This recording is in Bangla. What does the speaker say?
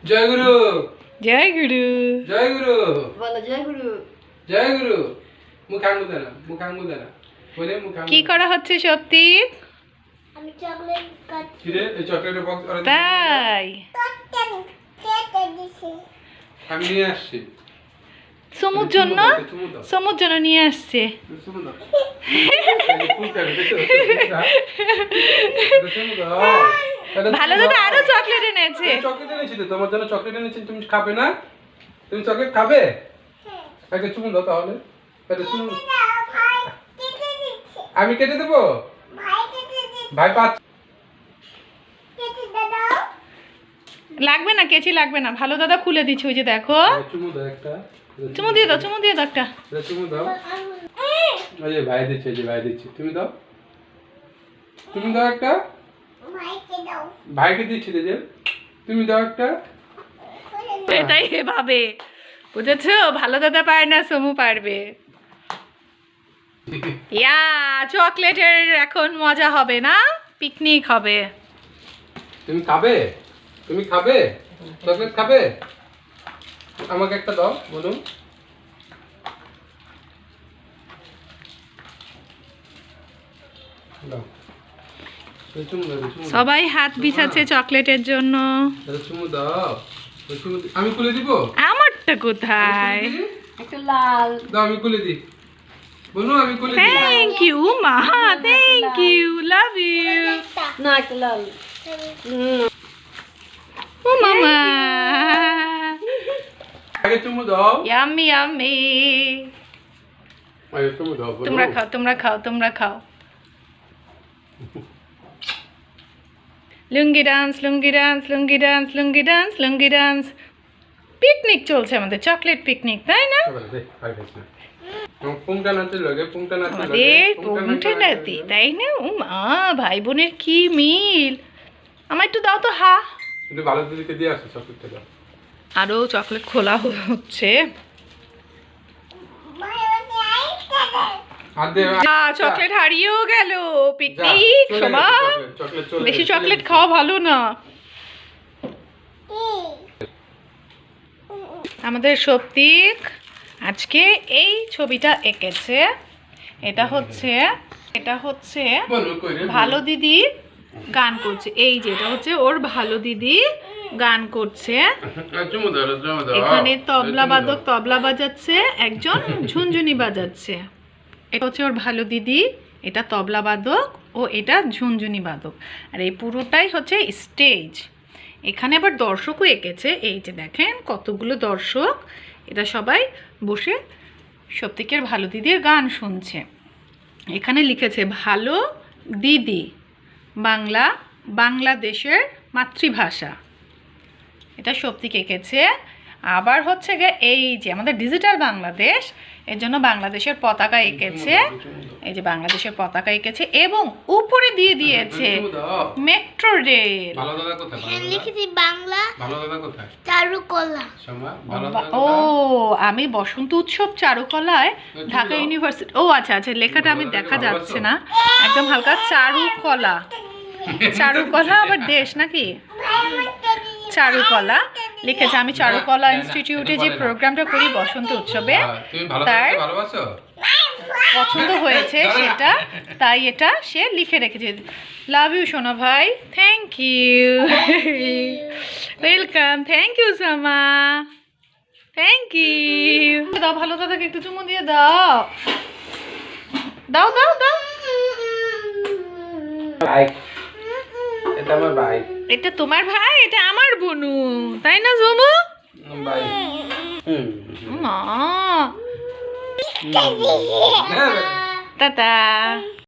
জয় গুরু। জয় গুরু। জয় গুরু। বলো জয় গুরু। জয় গুরু। মুখ আঙ্গুল দে না, মুখ আঙ্গুল দে না। বলে মুখ আঙ্গুল। কি করা হচ্ছে সত্যি? আমি চকলেট খাচ্ছি। কি রে এই চকলেটের বক্স আর তাই আমি নিয়ে আসছি। সমুর জন্য নিয়ে আসছে। ভালো দাদা আরো চকলেট এনেছে। চকলেট এনেছি তো তোমার জন্য, চকলেট এনেছি। তুমি খাবে না? তুমি চকলেট খাবে? একটা চুমু দাও তাহলে। একটা চুমু। আমি কেটে দেবো? ভাই পাচ্ছে। লাগবে না, কেচি লাগবে না। ভালো দাদা খুলে দিচ্ছে, ওই যে দেখো। চুমু দাও একটা। চুমু দিয়ে দাও, চুমু দিয়ে দাও একটা। চুমু দাও। ওই যে ভাই দিচ্ছে, যে ভাই দিচ্ছে। তুমি দাও, তুমি দাও একটা। ভাইকে দিচ্ছি যে, তুমি দাও একটা। এটাই এভাবে, বুঝেছো? ভালো দাদা পারে না, সমু পারবে। ইয়া, চকলেটের এখন মজা হবে না? পিকনিক হবে। তুমি খাবে? তুমি খাবে? চকলেট খাবে? আমাকে একটা দাও, বলুন। দাও। চুমু দাও, চুমু দাও। সবাই হাত বিছাচ্ছে চকলেটের জন্য। চুমু দাও। আমি খুলে দিব? আমারটা কোথায়? একটা লাল। দাও, আমি খুলে দিই। বলুন, আমি খুলে দিই। থ্যাংক ইউ মা, থ্যাংক ইউ, লাভ ইউ। না একটা লাল। ও মামা, আগে চুমু দাও। Yummy yummy. আগে চুমু দাও, বলুন। তোমরা খাও, তোমরা খাও, তোমরা খাও। লুঙ্গি ডান্স, লুঙ্গি ডান্স, লুঙ্গি ডান্স, লুঙ্গি ডান্স, লুঙ্গি ডান্স। পিকনিক চলছে আমাদের, চকলেট পিকনিক, তাই না? পুংটা নাচতে লাগে, পুংটা নাচতে লাগে। আমাদের পৌঁছে নাতি, তাই না? ও মা, ভাই বোনের কি মিল। আমার একটু দাও তো, হা। একটু ভালো দিদিকে দিয়ে আসো চকলেটটা দাও। আরো চকলেট খোলা হচ্ছে। হাত দে। চকলেট হারিয়েও গেল। পিকনিক সবাই, বেশি চকলেট খাওয়া ভালো না। আমাদের সপ্তিক আজকে এই ছবিটা এঁকেছে। এটা হচ্ছে ভালো দিদি গান করছে। এই যে এটা হচ্ছে ওর ভালো দিদি গান করছে। এখানে তবলা বাদক তবলা বাজাচ্ছে, একজন ঝুনঝুনি বাজাচ্ছে। এটা হচ্ছে ওর ভালো দিদি, এটা তবলা বাদক ও এটা ঝুনঝুনি বাদক। আর এই পুরোটাই হচ্ছে স্টেজ। এখানে আবার দর্শকও এঁকেছে। এই যে দেখেন কতগুলো দর্শক, এটা সবাই বসে সপ্তিকের ভালো দিদির গান শুনছে। এখানে লিখেছে ভালো দিদি বাংলা, বাংলাদেশের মাতৃভাষা। এটা সপ্তিক এঁকেছে। আবার হচ্ছে গিয়ে এই যে আমাদের ডিজিটাল বাংলাদেশ, এর জন্য বাংলাদেশের পতাকা এঁকেছে। এই যে বাংলাদেশের পতাকা এঁকেছে এবং উপরে দিয়ে দিয়েছে মেট্রো রেল। লিখেছি বাংলা। ভালো দাদা কোথায়? চারুকলা। ও, আমি বসন্ত উৎসব চারুকলায় ঢাকা ইউনিভার্সিটি। ও আচ্ছা আচ্ছা, লেখাটা আমি দেখা যাচ্ছে না, একদম হালকা। চারুকলা, চারুকলা আবার দেশ নাকি? চারুকলা লিখেছে। আমি চারুকলা ইনস্টিটিউটে যে প্রোগ্রামটা করি বসন্ত উৎসবে, তার পছন্দ হয়েছে সেটা, তাই এটা সে লিখে রেখেছে। লাভ ইউ সোনা ভাই, thank you, welcome, thank you সামা, থ্যাংক ইউ। দাও ভালো দাদাকে একটু চুমু দিয়ে দাও, দাও দাও দাও। এটা আমার ভাই। এটা তোমার ভাই, এটা আমার বোনু, তাই না জমু? ভাই। মা টাটা।